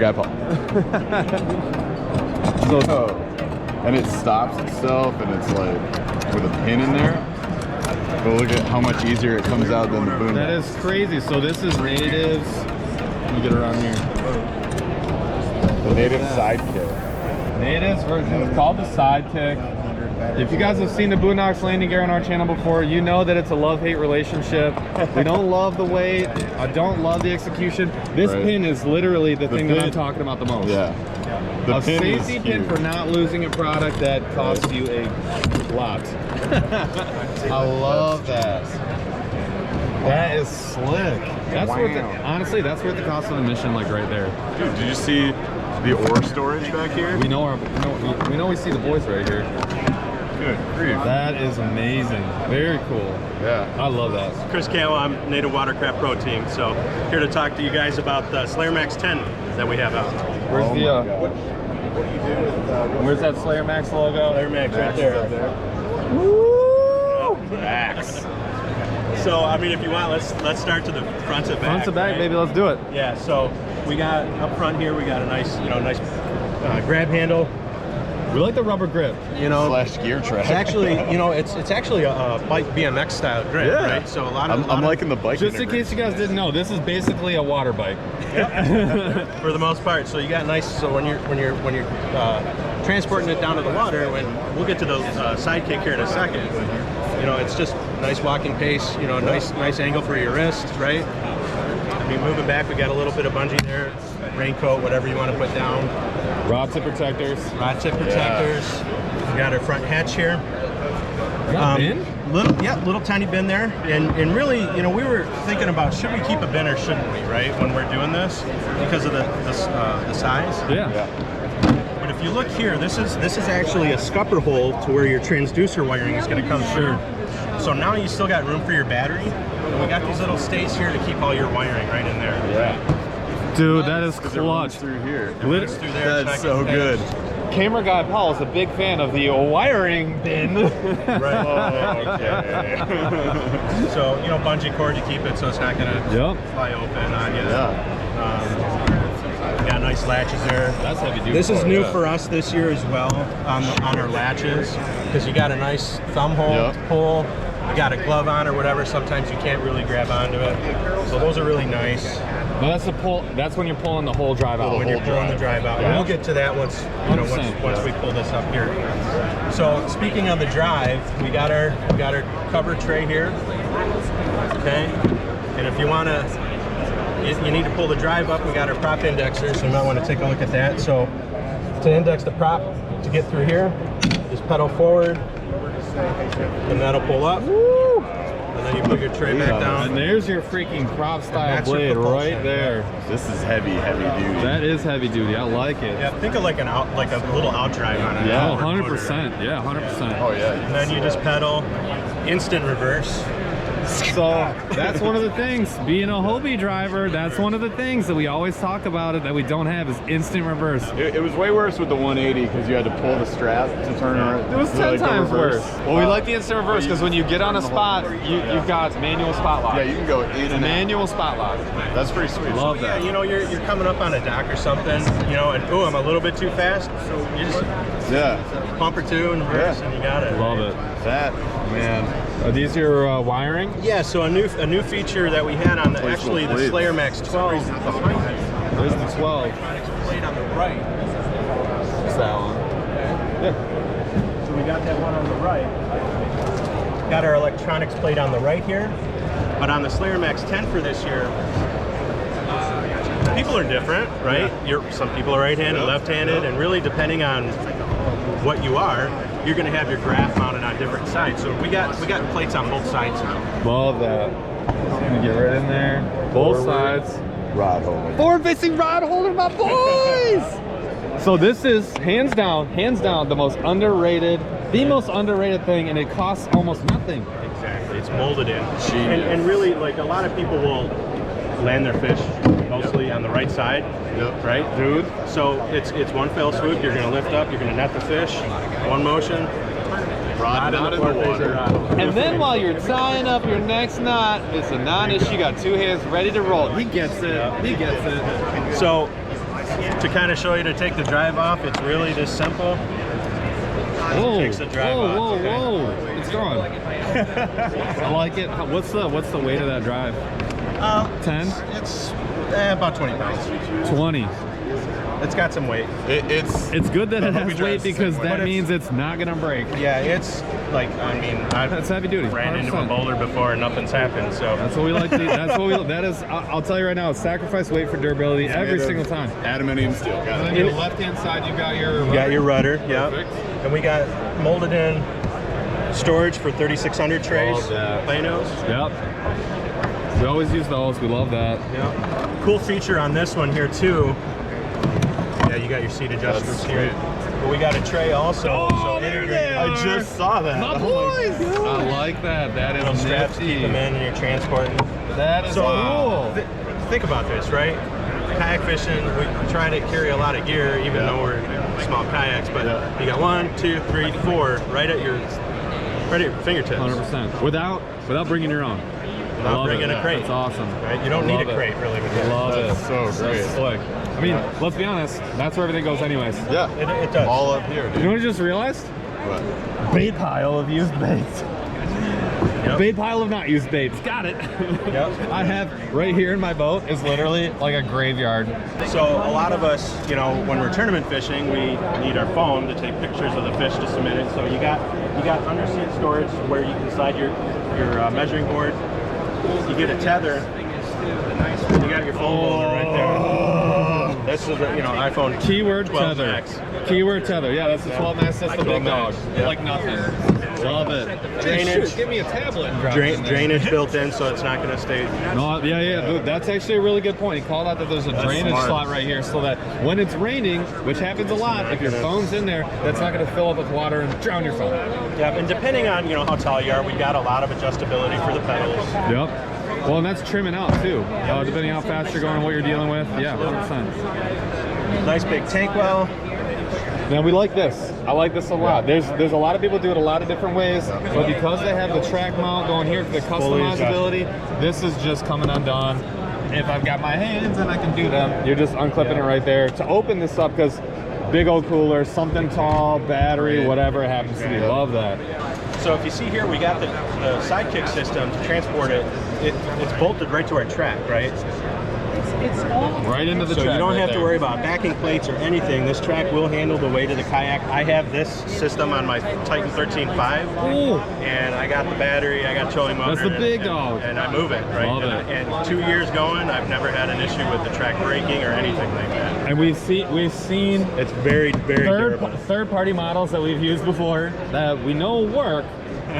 guy Paul. So, and it stops itself, and it's like with a pin in there. But look at how much easier it comes out than the boom. That is crazy. So this is Native's. Let me get around here. The Native Sidekick. Native's version is called the Sidekick. If you guys have seen the Boondocks landing gear on our channel before, you know that it's a love-hate relationship. We don't love the weight. I don't love the execution. This pin is literally the thing that I'm talking about the most. Yeah. The a pin safety pin for not losing a product that costs you a lot. I love that. That is slick. That's worth it. Honestly, that's worth the cost of admission, like right there. Dude, did you see the ore storage back here? We know we see the boys right here. Good grief. That is amazing. Very cool. Yeah. I love that. Chris Kale, I'm Native Watercraft Pro Team. So here to talk to you guys about the Slayer Max 10 that we have out. Where's where's that Slayer Max logo? Slayer Max right there. Woo! Max. So I mean, if you want, let's start to the front to back. Front to back, right? baby. Let's do it. Yeah. So we got up front here. We got a nice, grab handle. We like the rubber grip. Slash gear track. It's actually, it's actually a bike BMX style grip, right? So I'm liking the bike. Just in case you guys didn't know, this is basically a water bike. For the most part. So you got nice. So when you're transporting it down to the water, when we'll get to the sidekick here in a second. It's just nice walking pace. Nice angle for your wrist, right? I mean, moving back, we got a little bit of bungee there, raincoat, whatever you want to put down. Rod tip protectors. Rod tip protectors. We got our front hatch here. Bin? Little tiny bin there. And really, we were thinking about, should we keep a bin or shouldn't we, right? When we're doing this, because of the size. Yeah. But if you look here, this is actually a scupper hole to where your transducer wiring is going to come through. So now you still got room for your battery. And we got these little stays here to keep all your wiring right in there. Yeah. Dude, that is clutch. Through here. Through there. That's so good. Camera guy Paul is a big fan of the wiring bin. Right. Oh, okay. So, bungee cord to keep it so it's not going to fly open on you. Yeah. We got nice latches there. That's heavy duty. This is new for us this year as well on our latches, because you got a nice thumb hole to pull. You got a glove on or whatever. Sometimes you can't really grab onto it. So those are really nice. Well, that's the pull. That's when you're pulling the whole drive out. When you're pulling the drive out. Yeah. We'll get to that once we pull this up here. So speaking of the drive, we got our cover tray here. Okay. And if you want to, you need to pull the drive up. We got our prop indexer, so you might want to take a look at that. So to index the prop to get through here, just pedal forward, and that'll pull up. Woo! And then you put your tray back down. And there's your freaking prop style blade right there. This is heavy duty. That is heavy duty. I like it. Yeah, think of like a little out drive on it. Yeah, 100%. Yeah, 100%. Oh yeah. And then you just pedal, instant reverse. So that's one of the things, being a Hobie driver, that's one of the things that we always talk about that we don't have is instant reverse. It was way worse with the 180 because you had to pull the strap to turn around. It was 10 times worse. Well, we like the instant reverse because when you get on a spot, you've got manual spot lock. Yeah, you can go in and manual spot lock. That's pretty sweet. Love that. Yeah, you're coming up on a dock or something, and I'm a little bit too fast, so you just pump or two and reverse, and you got it. Love it. That, man. Are these your wiring? Yeah, so a new feature that we had on the Slayer Max 12 is behind you. There's the 12. Plate on the right. What's that one? Yeah. So we got that one on the right. Got our electronics plate on the right here. But on the Slayer Max 10 for this year, people are different, right? Some people are right-handed, left-handed, and really depending on what you are, you're going to have your graph mounted on different sides. So we got plates on both sides now. Love that. Get right in there. Both sides. Rod holder. Forward-facing rod holder, my boys! So this is hands down the most underrated thing, and it costs almost nothing. Exactly. It's molded in. And really, like, a lot of people will land their fish mostly on the right side. Right, dude? So it's one fell swoop. You're going to lift up, you're going to net the fish, one motion, Rod in the water. And then while you're tying up your next knot, it's a non-issue. You got two hands ready to roll. He gets it. He gets it. So to kind of show you to take the drive off, it's really this simple. Whoa, Takes the drive whoa, off, whoa, okay? whoa! It's gone. I like it. What's the weight of that drive? 10? It's about 20 pounds. 20. It's got some weight. It's good that it hope has he weight drives the because same way. that means it's not gonna break. Yeah, it's like, I mean, I've That's heavy duty. ran into a 100%. boulder before and nothing's happened, so. That's what we like to. That's what we. That is. I'll tell you right now. Sacrifice weight for durability every single time. Aluminium steel. Got And it. then your left hand side, you got your. You got your rudder, yeah. Perfect. And we got molded in storage for 3600 trays, Love that. Planos. Yep. We always use those. We love that. Yeah. Cool feature on this one here too. Yeah, you got your seat adjustments That's here. great. But we got a tray also. Oh, so there integrated. they are. I just saw that. My Oh boys. God. I like that. That Little is straps to keep nifty. them in and you're transporting. That is So cool. think about this, right? Kayak fishing, we try to carry a lot of gear, even though we're small kayaks. But you got 1, 2, 3, 4 right at your fingertips. 100%. Without bringing your own. I Without love bringing it. a crate. That's awesome. Right? You don't need Love a it. crate really with this. Love it. That's so great. Slick. I mean, let's be honest. That's where everything goes, anyways. Yeah. It does. All up here, dude. You know what I just realized? What? Bait pile of used baits. Yep. Bait pile of not used baits. Got it. Yep. I have right here in my boat is literally like a graveyard. So a lot of us, you know, when we're tournament fishing, we need our phone to take pictures of the fish to submit it. So you got under seat storage where you can slide your measuring board. You get a tether. You got your phone holder right there. This is the, iPhone Keyword 12 tether. Max. Keyword tether. Yeah, that's the 12 Max. That's the 12 big dog. Max. Yeah. Like nothing. Love it. Drainage. Shoot, give me a tablet and drop it in there. Drainage built in, so it's not going to stay. No, yeah, dude, that's actually a really good point. He called out that there's a drainage smart. slot right here, so that when it's raining, which happens a lot, if your phone's in there, that's not going to fill up with water and drown your phone. Yeah, and depending on how tall you are, we got a lot of adjustability for the pedals. Yep. Well, and that's trimming out too, depending on how fast you're going and what you're dealing with. Yeah, 100%. Nice big tank well. Now we like this. I like this a lot. There's a lot of people do it a lot of different ways, but because they have the track mount going here for the customizability, this is just coming undone. If I've got my hands and I can do them, you're just unclipping it right there. To open this up, because big old cooler, something tall, battery, whatever it happens to be. Love that. So if you see here, we got the sidekick system to transport it. It's bolted right to our track, right? Right into the So track. you don't right have to there. worry about backing plates or anything. This track will handle the weight of the kayak. I have this system on my Titan 13.5, Ooh. and I got the battery, I got trolling motor. That's the big and, dog. And I move it, right? Love it. And 2 years going, I've never had an issue with the track breaking or anything like that. And we've seen It's very, very durable. third-party models that we've used before that we know work,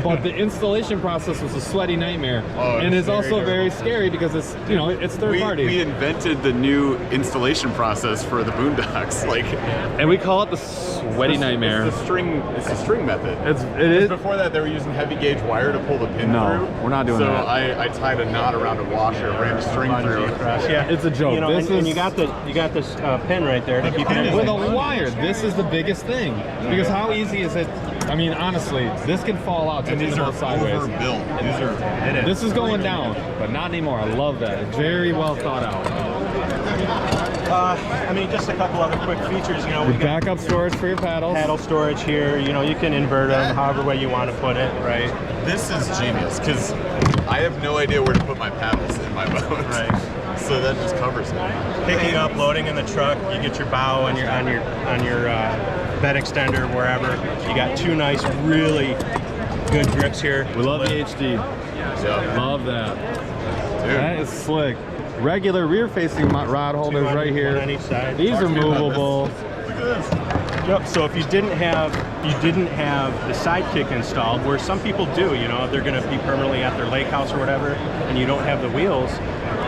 but the installation process was a sweaty nightmare, Oh, and it's very also very durable. scary because it's it's third party. We invented the new installation process for the boondocks. Like, And we call it the sweaty nightmare. It's the string method. It is. Before that, they were using heavy gauge wire to pull the pin No, through. we're not doing so that. I tied a knot around a washer, ran a string through. Yeah, It's a joke. This and is- you got this pin right there to keep it in. With a wire, this is the biggest thing. Because how easy is it? I mean, honestly, this can fall out to And these are sideways. overbuilt. These are. This is going down, but not anymore. I love that. It's very well thought out. I mean, just a couple other quick features. We got Backup storage for your paddles. paddle storage here. You can invert them however way you want to put it, right? This is genius because I have no idea where to put my paddles in my boat. Right. So that just covers it. Picking up, loading in the truck. You get your bow on your bed extender wherever. You got two nice, really good grips here. We love the HD. Yeah. Love that. Dude. That is slick. Regular rear-facing rod holders right One here. on each side. These are Talk to me about movable. this. Look at this. Yep. So if you didn't have the sidekick installed, where some people do, they're going to be permanently at their lake house or whatever, and you don't have the wheels.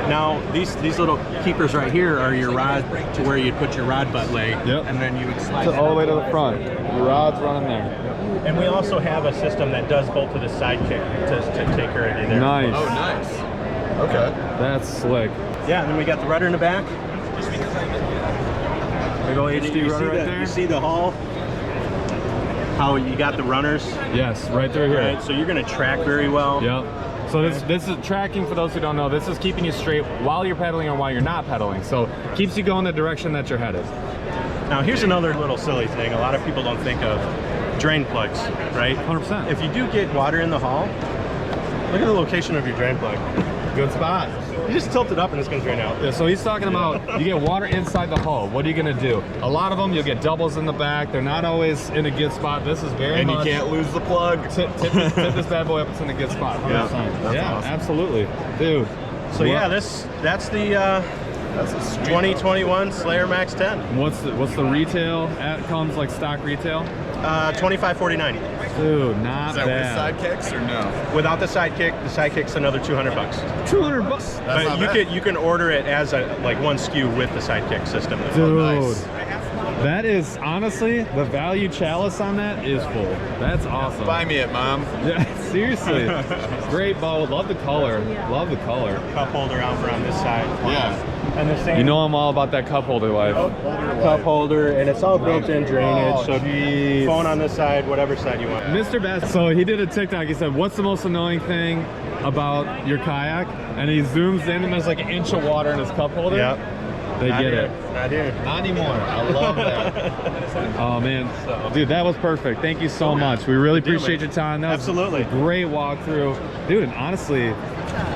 Now these little keepers right here are your rod to where you put your rod butt leg, Yep. and then you would slide So that all the way to up. the front. The rod's running there. And we also have a system that does bolt to the sidekick to take care of you there. Nice. Oh, nice. Okay. That's slick. Yeah, and then we got the rudder in the back. Big old HD rudder right there. You see the hull? How you got the runners, Yes, right through here. right? So you're going to track very well. Yep. So this is tracking, for those who don't know, this is keeping you straight while you're pedaling or while you're not pedaling. So keeps you going the direction that you're headed. Now here's another little silly thing a lot of people don't think of. Drain plugs, right? 100%. If you do get water in the hull, look at the location of your drain plug. Good spot. You just tilt it up and it's gonna drain out. Yeah, so he's talking about you get water inside the hull. What are you gonna do? A lot of them, you'll get doubles in the back. They're not always in a good spot. This is very And much. you can't lose the plug. Tip this bad boy up, it's in a good spot. 100%. Yeah, awesome. Absolutely. Dude. So yeah, that's the 2021 Slayer Max 10. What's the retail? It comes like stock retail? $25.49. Dude, not Is that bad. with sidekicks or no? Without the sidekick's another $200. $200. That's not But bad. you can order it as like one SKU with the sidekick system. Dude, nice. that is honestly, the value chalice on that is full. That's awesome. Buy me it, Mom. Yeah, seriously. Great boat. Love the color. Love the color. Cup holder out on this side. Yeah. And the same You know I'm all about that cup holder life. cup holder, and it's all built-in drainage. Oh, So geez. phone on this side, whatever side you want. Mr. Bass, so he did a TikTok. He said, what's the most annoying thing about your kayak? And he zooms in and there's like an inch of water in his cup holder. Yep. They Not get here. it. Not here. Not anymore. I love that. Oh man, dude, that was perfect. Thank you so much. We really appreciate your time. That was Absolutely. a great walkthrough, dude. And honestly,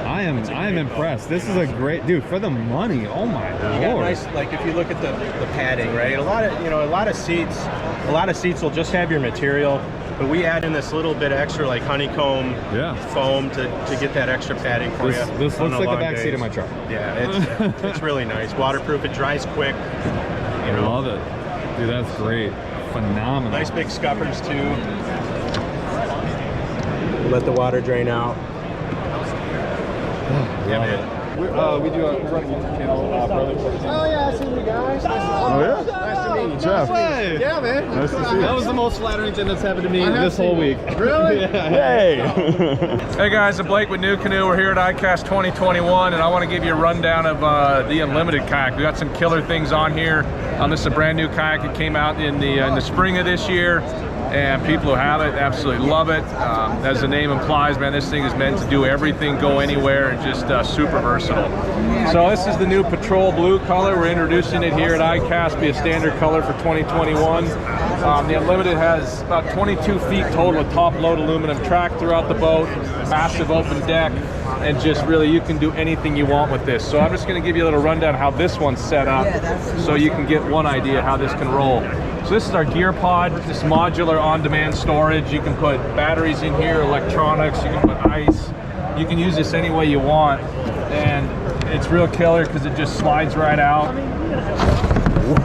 I am impressed. This is a great, dude, for the money. Oh my You got lord. nice, like if you look at the padding, right? A lot of seats will just have your material, but we add in this little bit extra like honeycomb foam to get that extra padding for you. This on looks like the long back seat days. of my truck. Yeah, it's really nice. Waterproof, it dries quick. I love it. Dude, that's great. Phenomenal. Nice big scuppers too. Let the water drain out. Love it. We do a running YouTube channel, BurlyFishing. Oh yeah, I see you guys. Oh yeah? Nice to meet you. Jeff. Way. Yeah, man. Nice to see you. That was the most flattering thing that's happened to me this whole week. Really? Hey! Hey guys, I'm Blake with NuCanoe. We're here at ICAST 2021 and I want to give you a rundown of the Unlimited kayak. We got some killer things on here. This is a brand new kayak that came out in the spring of this year, and people who have it absolutely love it. As the name implies, man, this thing is meant to do everything, go anywhere, and just super versatile. So this is the new Patrol Blue color. We're introducing it here at ICAST, be a standard color for 2021. The Unlimited has about 22 feet total of top-load aluminum track throughout the boat, massive open deck, and just really you can do anything you want with this. So I'm just going to give you a little rundown how this one's set up so you can get one idea how this can roll. So this is our gear pod, this modular on-demand storage. You can put batteries in here, electronics, you can put ice. You can use this any way you want, and it's real killer because it just slides right out.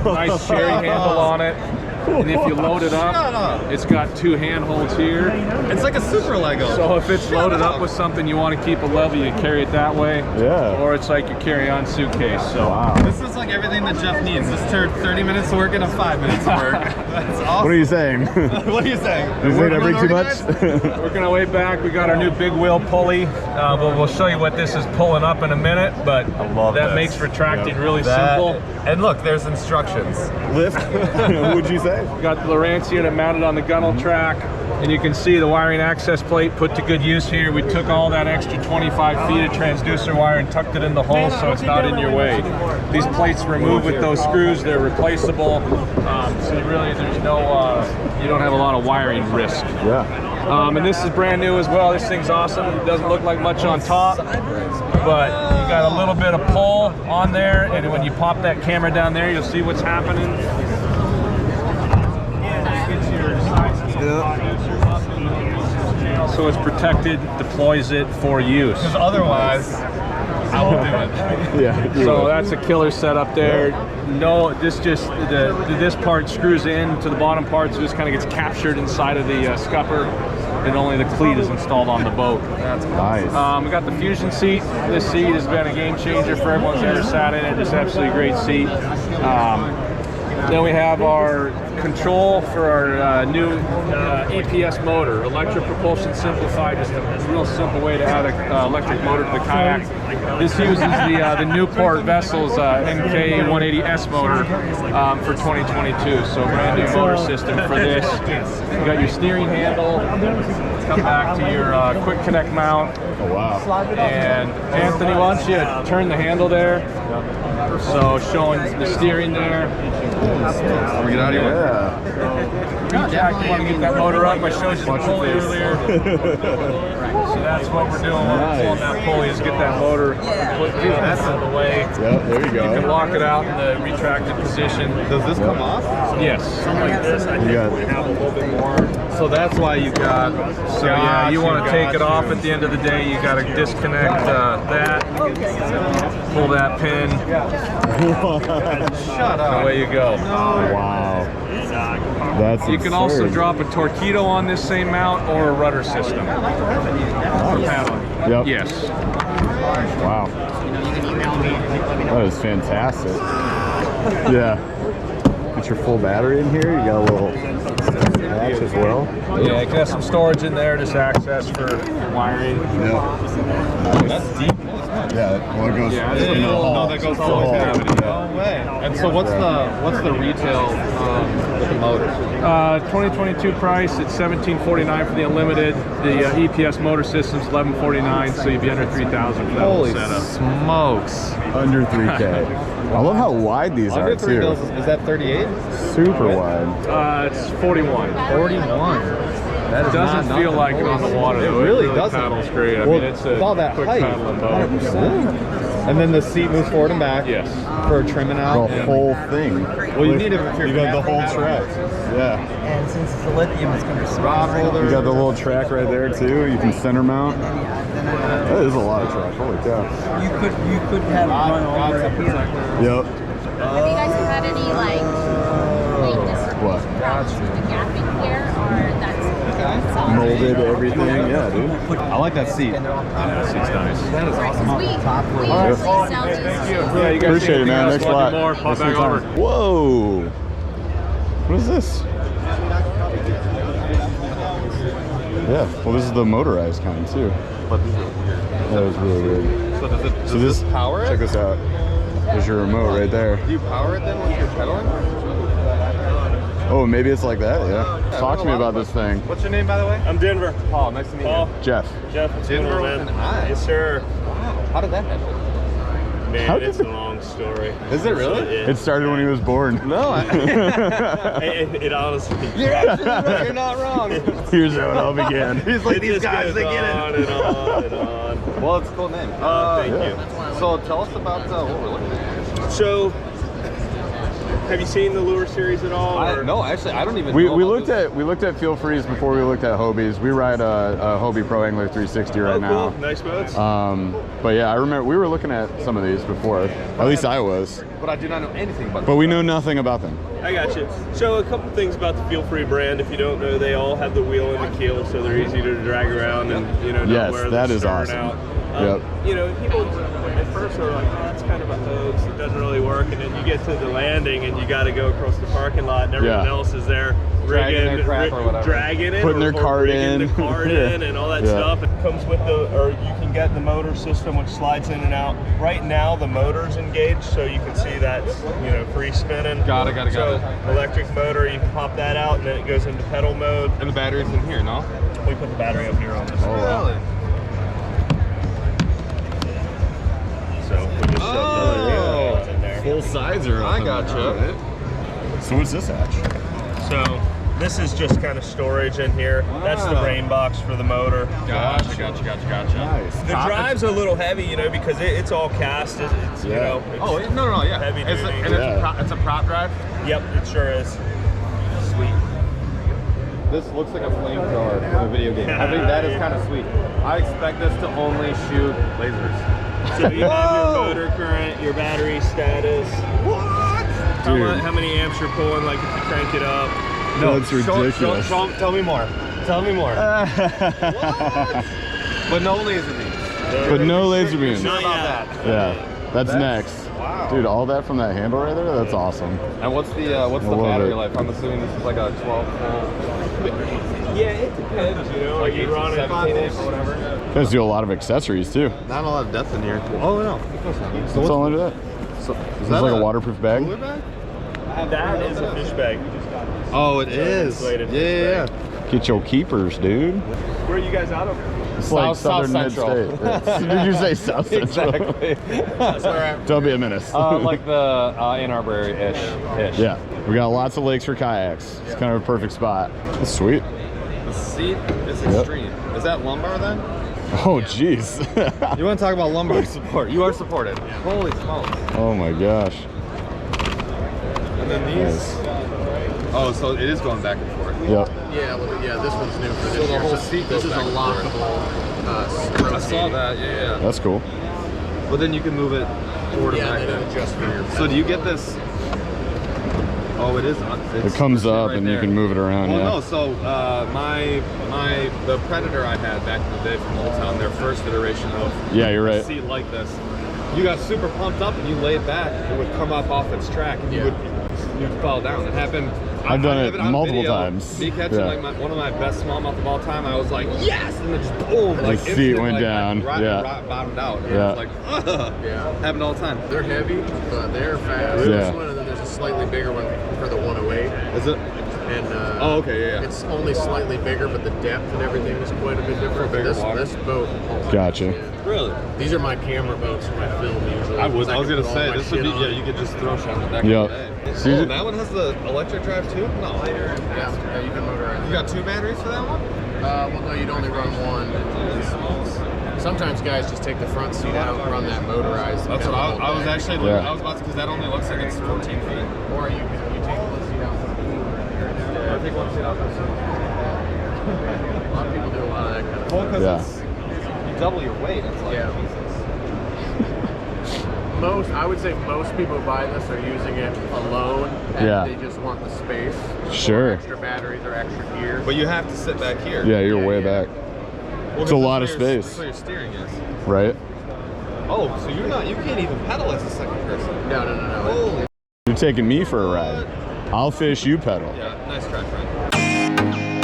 Nice cherry handle on it. And if you load it up, it's got two handholds here. It's like a super Lego. So if it's loaded up with something you want to keep a level, you carry it that way. Yeah. Or it's like your carry-on suitcase. So This is like everything that Jeff needs. This turned 30 minutes of work into 5 minutes of work. That's awesome. What are you saying? What are you saying? Is it I bring too much? working our way back, we got our new big wheel pulley. We'll show you what this is pulling up in a minute, but love that this. makes retracting really simple. And look, there's instructions. Lift? Would you say? We got the Lowrance unit mounted on the gunnel track, and you can see the wiring access plate put to good use here. We took all that extra 25 feet of transducer wire and tucked it in the hole so it's not in your way. These plates remove with those screws, they're replaceable, so really there's no, you don't have a lot of wiring risk. Yeah. And this is brand new as well. This thing's awesome. It doesn't look like much on top, but you got a little bit of pull on there, and when you pop that camera down there, you'll see what's happening. So it's protected, deploys it for use. Because otherwise, I won't do it. Yeah. So that's a killer setup there. No, this part screws in to the bottom part, so this kind of gets captured inside of the scupper, and only the cleat is installed on the boat. That's Nice. We got the Fusion seat. This seat has been a game changer for everyone who's ever sat in it. Just absolutely great seat. Then we have our control for our new EPS motor, electric propulsion simplified, just a real simple way to add an electric motor to the kayak. This uses the Newport Vessels MK180S motor for 2022, so brand new motor system for this. You got your steering handle, come back to your quick connect mount. Oh wow. And Anthony, why don't you turn the handle there? So showing the steering there. Can we get out of here? Yeah. Jack, you want to get that motor up? I showed you the pulley earlier. So that's what we're doing. We're pulling that pulley is get that motor completely out of the way. Yep, there you go. You can lock it out in the retracted position. Does this come off? Yes. Something like this, I think we have a little bit more. So that's why you got. So yeah, you want to take it off at the end of the day. You got to disconnect that, pull that pin. Shut up. Away you go. Wow. That's You can also absurd. drop a Torpedo on this same mount or a rudder system. For paddling. Yep. Yes. Wow. That is fantastic. Yeah. Get your full battery in here. You got a little hatch as well. Yeah, you can have some storage in there, just access for wiring. Yep. That's deep. Yeah. Well, it goes. Yeah, into the Oh, hull. that goes all the way It's the down. hull. No way. And so what's the retail with the motor? 2022 price, it's $1749 for the Unlimited. The EPS motor system's $1149, so you'd be under $3,000 for that whole Holy setup. smokes. Under 3K. I love how wide these Under are three too. bills, is that 38? Super wide. It's 41. 41. That It doesn't feel like it on the water though. It really paddles doesn't. great. I Well, mean, it's a with all that quick height, paddling boat. 100%. And then the seat moves forward and back. Yes. For trimming out. The whole thing. Well, you need it if you're You got the whole connecting track. Yeah. And since it's a lithium, it's going to be Rod holder. You got the little track right there too. You can center mount. That is a lot of track. Holy cow. You could have run over it here. Yep. Have you guys had any like What? problems with the gapping here, or that's solid? Molded everything. Yeah, dude. I like that seat. Yeah, this is nice. That is awesome. We usually sell these. Yeah, you guys Appreciate it, see anything man. else? Thanks a Want lot. to do more? Pop Thanks back for your over. time. Whoa. What is this? Yeah. Well, this is the motorized kind too. But this is weird. That was really weird. So does this power it? Check this out. There's your remote right there. Do you power it then when you're pedaling? Oh, maybe it's like that. Yeah. Talk to me about this thing. What's your name, by the way? I'm Denver. Paul. Nice to meet Paul. Jeff. Jeff, what's going Denver on, with man? an I. Yes, sir. Wow. How did that happen? Man, How did it's it- a long story. Is it really? It started when he was born. No. It honestly. You're actually right. You're not wrong. Here's how it all began. He's like, It these just guys, goes they get on it. and on and on. Well, it's a cool name. Thank yeah. you. So tell us about what we're looking at. So, have you seen the lure series at all? or- No, actually, I don't even We, know we about looked this. at Feel Frees before we looked at Hobies. We ride a Hobie Pro Angler 360 right Oh, now. cool. Nice boats. But yeah, I remember we were looking at some of these before. At least I was. But I do not know anything about But we know nothing about them. I got you. So a couple things about the Feel Free brand. If you don't know, they all have the wheel and the keel, so they're easy to drag around and know Yes, where that they're is stern awesome. out. Yep. People at first are like, oh, that's kind of a hoax. It doesn't really work. And then you get to the landing and you got to go across the parking lot, and everyone Yeah. else is there Dragging rigging, their crap or whatever. dragging it, Putting or, their or cart rigging in. the cart in, and all that Yeah. stuff. It comes with you can get the motor system, which slides in and out. Right now, the motor's engaged, so you can see that's free spinning. Got it. So electric motor, you can pop that out, and then it goes into pedal mode. And the battery's in here, no? We put the battery up here on this. Oh, wow. So we just shove the in there. Full sides are I open. gotcha. So what's this hatch? So this is just kind of storage in here. That's the brain box for the motor. Gotcha. Nice. The drive's a little heavy, because it's all cast. It's Yeah. it's Oh, no, yeah. Heavy It's duty. it's a prop drive? Yep, it sure is. Sweet. This looks like a flamethrower from a video game. I think that is kind of sweet. I expect this to only shoot lasers. So you have your motor current, your battery status. What? Dude. How many amps you're pulling, like if you crank it up. That's ridiculous. Tell me more. Tell me more. But no laser beams. But no laser beams. Not about yet. that? Yeah, that's next. wow. Dude, all that from that handle right there? That's awesome. And what's the love battery it. life? I'm assuming this is like a 12 volt. Yeah, it depends, you know. Like you run it 17 inch or whatever. You guys do a lot of accessories too. Not a lot of depth in here. Oh no. What's all under that? So, Is that like a waterproof bag? Cooler bag? That is a fish bag. Oh, it is. insulated Yeah. Get your keepers, dude. Where are you guys out of? It's like South southern Central. mid-state. Did you say South Central? Exactly. Don't be a menace. Like the Ann Arbor area-ish. Yeah, we got lots of lakes for kayaks. It's kind of a perfect spot. That's sweet. The seat is extreme. Is that lumbar then? Oh, jeez. You want to talk about lumbar support? You are supported. Holy smokes. Oh my gosh. And then these. Oh, so it is going back and forth. Yep. Yeah, well, yeah, this one's new for this So the year. whole seat This goes is a back and lockable I saw that, yeah. That's cool. But then you can move it forward Yeah, and they back. don't adjust for your So do you get this? Oh, it is. It comes up right and you there. can move it around. Well, Yeah. no. So the Predator I had back in the day from Old Town, their first iteration of Yeah, you're a right. seat like this, you got super pumped up and you laid back, it would come up off its track and you'd fall down. It happened. I've done have it on multiple video, times. Me catching Yeah. like one of my best smallmouth of all time. I was like, yes, and it just boom, like seat instant, went like, down. Yeah. bottomed out. And Yeah. I was like, ugh. Yeah. Happened all the time. They're heavy, but they're fast. Yeah. This one, and then there's a slightly bigger one for the 108. Is it? And Oh, okay, yeah. it's only slightly bigger, but the depth and everything is quite a bit different. bigger This, water? this boat. Gotcha. Really? These are my camera boats for my film usually. I was can gonna put all say my this would be shit on yeah. it. You could just throw shit on the deck. Yep. all day. See, Oh, that one has the electric drive too? No. Yeah, you can motorize. You got 2 batteries for that one? Well, no, you'd only run one. Sometimes guys just take the front seat out and run that motorized. That's what I was actually Yeah. I was about to, because that only looks like it's 14 feet. Or you take one seat out. I'll take one seat out. A lot of people do a lot of that kind of Well, because Yeah. you double your weight. It's like, Yeah. I would say most people buy this are using it alone and Yeah. they just want the space. Sure. Or extra batteries or extra gear. but you have to sit back here. Yeah, you're way yeah. back. Well, It's a lot of that's where space. That's where your steering is. Right? Oh, so you can't even pedal as a second person. No. Holy. You're taking me for a ride. I'll fish, you pedal. Yeah, nice try, friend.